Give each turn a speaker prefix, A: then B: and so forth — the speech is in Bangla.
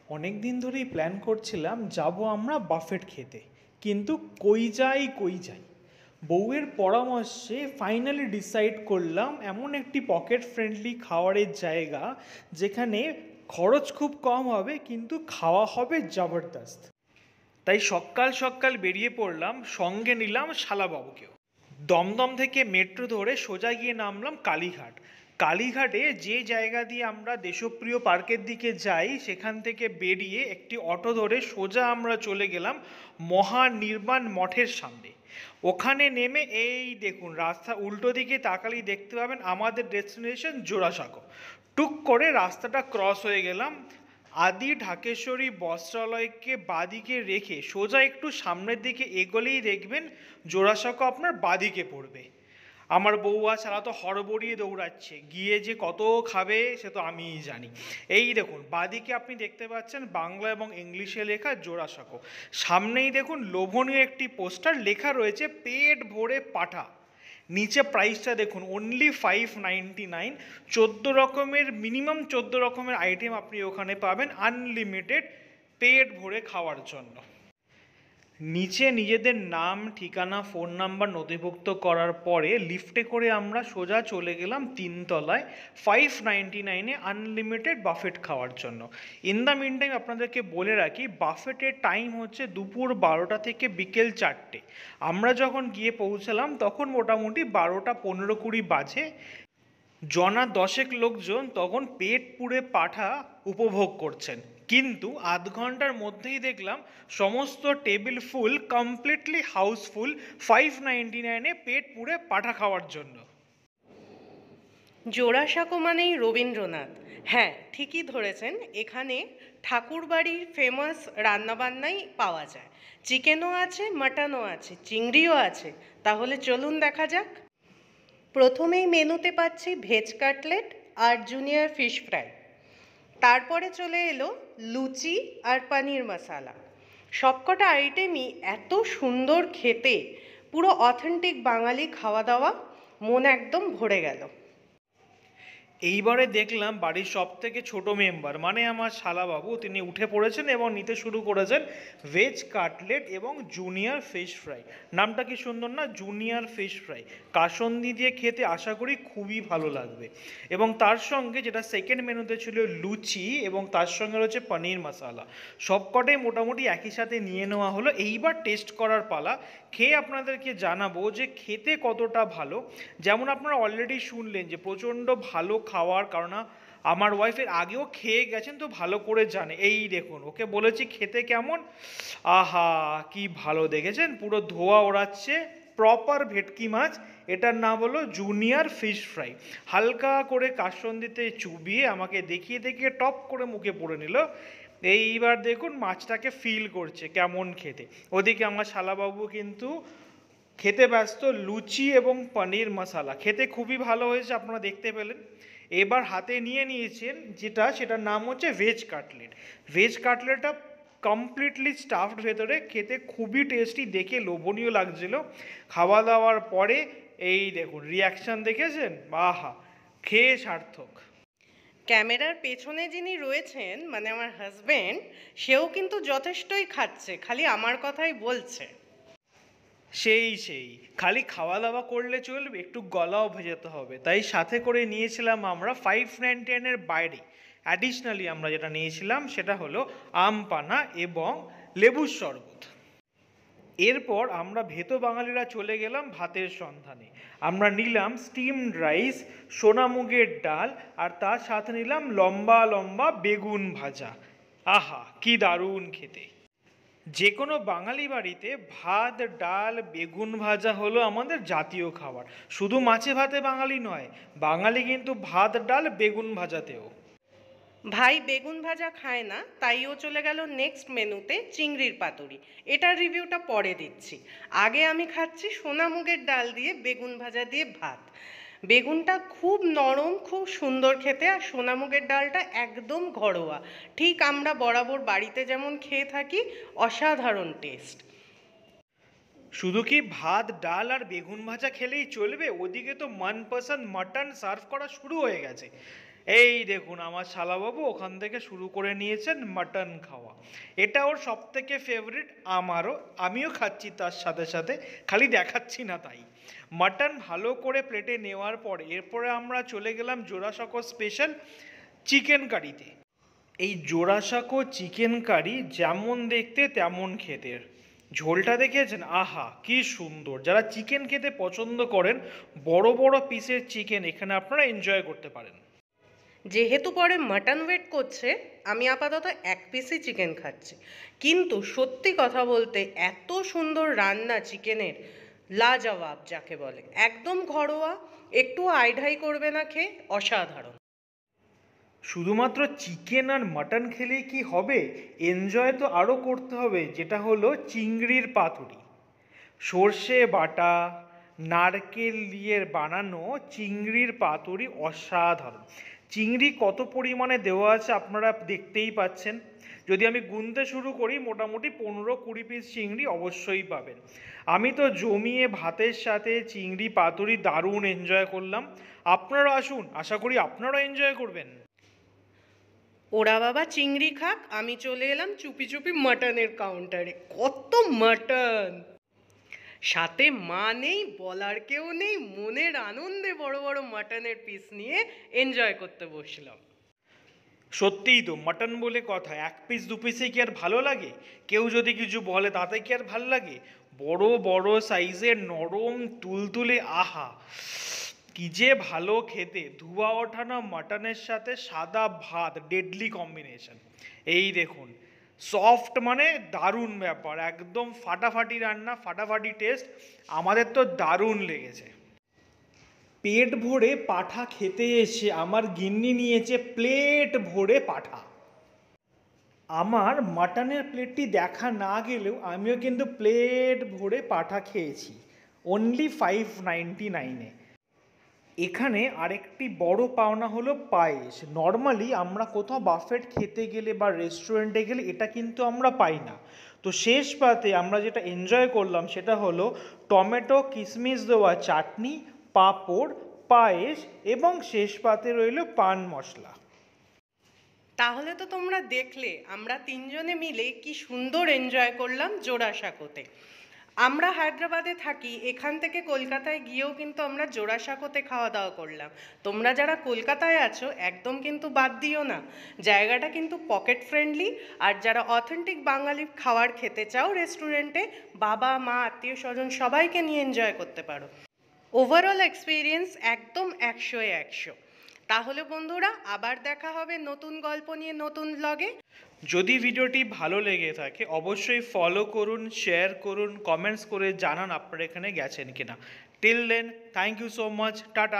A: অনেক দিন ধরেই প্ল্যান করছিলাম যাব আমরা বাফেট খেতে, কিন্তু কই যাই। বউয়ের পরামর্শে ফাইনালি ডিসাইড করলাম এমন একটি পকেট ফ্রেন্ডলি খাবারের জায়গা যেখানে খরচ খুব কম হবে কিন্তু খাওয়া হবে জবরদস্ত। তাই সকাল সকাল বেরিয়ে পড়লাম, সঙ্গে নিলাম শালাবাবুকেও। দমদম থেকে মেট্রো ধরে সোজা গিয়ে নামলাম কালীঘাট। কালীঘাটে যে জায়গা দিয়ে আমরা দেশপ্রিয় পার্কের দিকে যাই, সেখান থেকে বেরিয়ে একটি অটো ধরে সোজা আমরা চলে গেলাম মহানির্বাণ মঠের সামনে। ওখানে নেমে এই দেখুন, রাস্তা উল্টো দিকে তাকালেই দেখতে পাবেন আমাদের ডেস্টিনেশন জোড়াসাঁকো। টুক করে রাস্তাটা ক্রস হয়ে গেলাম। আদি ঢাকেশ্বরী বস্ত্রালয়কে বাদিকে রেখে সোজা একটু সামনের দিকে এগোলেই দেখবেন জোড়াসাঁকো আপনার বাদিকে পড়বে। আমার বউয়া ছাড়া তো হড়বড়িয়ে দৌড়াচ্ছে, গিয়ে যে কত খাবে সে তো আমিই জানি। এই দেখুন বাদিকে আপনি দেখতে পাচ্ছেন বাংলা এবং ইংলিশে লেখা জোড়াসাঁকো। সামনেই দেখুন লোভনীয় একটি পোস্টার, লেখা রয়েছে পেট ভরে পাঠা। নিচে প্রাইসটা দেখুন, অনলি 599। 14 রকমের, মিনিমাম 14 রকমের আইটেম আপনি ওখানে পাবেন আনলিমিটেড পেট ভরে খাওয়ার জন্য। নিচে নিজেদের নাম, ঠিকানা, ফোন নাম্বার নথিভুক্ত করার পরে লিফটে করে আমরা সোজা চলে গেলাম তিনতলায় 599-এ আনলিমিটেড বাফেট খাওয়ার জন্য। ইন দ্য মিন টাইম আপনাদেরকে বলে রাখি, বাফেটের টাইম হচ্ছে দুপুর 12টা থেকে বিকেল 4টে। আমরা যখন গিয়ে পৌঁছালাম তখন মোটামুটি 12টা 15-20 বাজে। জনা 10 লোকজন তখন পেট পুড়ে পাঠা উপভোগ করছেন, কিন্তু আধ ঘন্টার মধ্যেই দেখলাম সমস্ত টেবিল ফুল, কমপ্লিটলি হাউসফুল 599-এ পেট পুড়ে পাঠা খাওয়ার জন্য।
B: জোড়াসাঁকো মানেই রবীন্দ্রনাথ। হ্যাঁ, ঠিকই ধরেছেন, এখানে ঠাকুরবাড়ির ফেমাস রান্নাবান্নাই পাওয়া যায়। চিকেনও আছে, মাটনও আছে, চিংড়িও আছে। তাহলে চলুন দেখা যাক। প্রথমেই মেনুতে পাচ্ছি ভেজ কাটলেট আর জুনিয়র ফিশ ফ্রাই। তারপরে চলে এলো লুচি আর পানির মশালা। সবকটা আইটেমই এত সুন্দর খেতে, পুরো অথেন্টিক বাঙালি খাওয়া দাওয়া, মন একদম ভরে গেল।
A: এইবারে দেখলাম বাড়ির সব থেকে ছোট মেম্বার মানে আমার শালাবাবু, তিনি উঠে পড়েছেন এবং নিতে শুরু করেছেন ভেজ কাটলেট এবং জুনিয়র ফিশ ফ্রাই। নামটা কি সুন্দর না, জুনিয়র ফিশ ফ্রাই। কাসন্দি দিয়ে খেতে আশা করি খুবই ভালো লাগবে। এবং তার সঙ্গে যেটা সেকেন্ড মেনুতে ছিল লুচি, এবং তার সঙ্গে রয়েছে পনির মশালা। সবকটাই মোটামুটি একই সাথে নিয়ে নেওয়া হলো। এইবার টেস্ট করার পালা। খেয়ে আপনাদেরকে জানাবো যে খেতে কতটা ভালো। যেমন আপনারা অলরেডি শুনলেন যে প্রচণ্ড ভালো খাওয়ার, কারণ আমার ওয়াইফের আগেও খেয়ে গেছেন তো ভালো করে জানে। এই দেখুন, ওকে বলেছি খেতে কেমন, আহা কি ভালো, দেখেছেন পুরো ধোয়া ওড়াচ্ছে। প্রপার ভেটকি মাছ, এটার নাম হলো জুনিয়র ফিশ ফ্রাই। হালকা করে কাসন্দিতে চুবিয়ে আমাকে দেখিয়ে দেখিয়ে টপ করে মুখে পড়ে নিল। এইবার দেখুন মাছটাকে ফিল করছে কেমন খেতে। ওদিকে আমার শালাবাবু কিন্তু খেতে ব্যস্ত লুচি এবং পনির মশালা। খেতে খুবই ভালো হয়েছে, আপনারা দেখতে পেলেন। এবার হাতে নিয়ে নিয়েছেন যেটা, সেটার নাম হচ্ছে ভেজ কাটলেট। ভেজ কাটলেটটা কমপ্লিটলি স্টাফড ভেতরে, খেতে খুবই টেস্টি, দেখে লোভনীয় লাগছিল। খাওয়া দাওয়ার পরে এই দেখুন রিয়াকশান দেখেছেন, বাহা, খেয়ে সার্থক।
B: ক্যামেরার পেছনে যিনি রয়েছেন মানে আমার হাজবেন্ড, সেও কিন্তু যথেষ্টই খাচ্ছে, খালি আমার কথাই বলছে।
A: সেই খালি খাওয়া দাওয়া করলে চলবে, একটু গলাও ভেজাতে হবে। তাই সাথে করে নিয়েছিলাম আমরা 599-এর বাইরে অ্যাডিশনালি আমরা যেটা নিয়েছিলাম সেটা হলো আম পানা এবং লেবুর শরবত। এরপর আমরা ভেতো বাঙালিরা চলে গেলাম ভাতের সন্ধানে। আমরা নিলাম স্টিমড রাইস, সোনামুগের ডাল, আর তার সাথে নিলাম লম্বা লম্বা বেগুন ভাজা। আহা কি দারুণ খেতে। যে কোনো বাঙালি বাড়িতে ভাত, ডাল, বেগুন ভাজা হলো আমাদের জাতীয় খাবার। শুধু মাছে ভাতে বাঙালি নয়, বাঙালি কিন্তু ভাত, ডাল, বেগুন ভাজাতেও।
B: ভাই বেগুন ভাজা খায় না, তাই ও চলে গেল নেক্সট মেনুতে চিংড়ির পাতুরি। এটার রিভিউটা পরে দিচ্ছি। আগে আমি খাচ্ছি সোনামুগের ডাল দিয়ে বেগুন ভাজা দিয়ে ভাত। বেগুনটা খুব নরম, খুব সুন্দর খেতে, আর সোনামুগের ডালটা একদম ঘরোয়া, ঠিক আমরা বরাবর বাড়িতে যেমন খেয়ে থাকি, অসাধারণ টেস্ট।
A: শুধু কি ভাত, ডাল আর বেগুন ভাজা খেলেই চলবে? ওদিকে তো মনপসন্দ মাটন সার্ভ করা শুরু হয়ে গেছে। এই দেখুন আমার শালাবাবু ওখান থেকে শুরু করে নিয়েছেন মাটন খাওয়া। এটা ওর সব থেকে ফেভারিট, আমারও, আমিও খাচ্ছি তার সাথে সাথে, খালি দেখাচ্ছি না তাই। মাটন ভালো করে প্লেটে নেওয়ার পর এরপরে আমরা চলে গেলাম জোড়াসাঁকো স্পেশাল চিকেন কারিতে। এই জোড়াসাঁকো চিকেন কারি যেমন দেখতে তেমন খেতে। ঝোলটা দেখেছেন? আহা কি সুন্দর! যারা চিকেন খেতে পছন্দ করেন বড় বড় পিসের চিকেন এখানে আপনারা এনজয় করতে পারেন।
B: যেহেতু পরে মাটন ওয়েট করছে, আমি আপাতত এক পিসই চিকেন খাচ্ছি, কিন্তু সত্যি কথা বলতে এত সুন্দর রান্না চিকেনের, লাজবাব যাকে বলে, একদম ঘরোয়া, একটু আইঢাই করবে না খেয়ে, অসাধারণ।
A: শুধুমাত্র চিকেন আর মাটন খেলেই কি হবে? এনজয় তো আরও করতে হবে, যেটা হলো চিংড়ির পাতুরি। সর্ষে বাটা, নারকেল দিয়ে বানানো চিংড়ির পাতুরি অসাধারণ। চিংড়ি কত পরিমাণে দেওয়া আছে আপনারা দেখতেই পাচ্ছেন। যদি আমি গুনতে শুরু করি, মোটামুটি 15-20 পিস চিংড়ি অবশ্যই পাবেন। আমি তো জমিয়ে ভাতের সাথে চিংড়ি পাতুরি দারুণ এনজয় করলাম। আপনারা আসুন, আশা করি আপনারাও এনজয় করবেন।
B: ওরা বাবা চিংড়ি খাক, আমি চলে এলাম চুপি চুপি মাটনের কাউন্টারে। কত মাটন! সাথে মা নেই, বলার কেউ নেই, মনের আনন্দে বড় বড় মাটনের পিস নিয়ে এনজয় করতে বসলাম।
A: সত্যিই তো, মাটন বলে কথা, এক পিস দু পিসে কি আর ভালো লাগে? কেউ যদি কিছু বলে তাতে কি আর ভালো লাগে? বড় বড় সাইজের নরম তুলতুলে, আহা কি যে ভালো খেতে! ধোয়া ওঠানো মাটনের সাথে সাদা ভাত, ডেডলি কম্বিনেশন। এই দেখুন, সফট মানে দারুণ ব্যাপার, একদম ফাটাফাটি রান্না, ফাটাফাটি টেস্ট। আমাদের তো দারুণ লেগেছে। পেট ভরে পাঁঠা খেতে এসে আমার গিন্নি নিয়েছে প্লেট ভরে পাঁঠা। আমার মাটনের প্লেটটি দেখা না গেলেও আমিও কিন্তু প্লেট ভরে পাঁঠা খেয়েছি, অনলি 599-এ। এখানে আরেকটি বড় পাওনা হলো পায়েস। নর্মালি আমরা কোথাও বাফেট খেতে গেলে বা রেস্টুরেন্টে গেলে এটা কিন্তু আমরা পাই না। তো শেষ পাতে আমরা যেটা এনজয় করলাম সেটা হলো টমেটো কিশমিশ দেওয়া চাটনি, পাঁপড়, পায়েস এবং শেষ পাতে রইল পান মশলা।
B: তাহলে তো তোমরা দেখলে আমরা তিনজনে মিলে কি সুন্দর এনজয় করলাম জোড়াসাঁকোতে। আমরা হায়দ্রাবাদে থাকি, এখান থেকে কলকাতায় গিয়েও কিন্তু আমরা জোড়াসাঁকোতে খাওয়া দাওয়া করলাম। তোমরা যারা কলকাতায় আছো একদম কিন্তু বাদ দিও না, জায়গাটা কিন্তু পকেট ফ্রেন্ডলি। আর যারা অথেন্টিক বাঙালি খাবার খেতে চাও রেস্টুরেন্টে, বাবা মা আত্মীয় স্বজন সবাইকে নিয়ে এনজয় করতে পারো। ওভারঅল এক্সপিরিয়েন্স একদম 100-এ 100। তাহলে বন্ধুরা, আবার দেখা হবে নতুন গল্প নিয়ে নতুন ব্লগে।
A: যদি ভিডিওটি ভালো লেগে থাকে অবশ্যই ফলো করুন, শেয়ার করুন, কমেন্টস করে জানান আপনারা এখানে গেছেন কিনা। Till then, thank you so much, tata.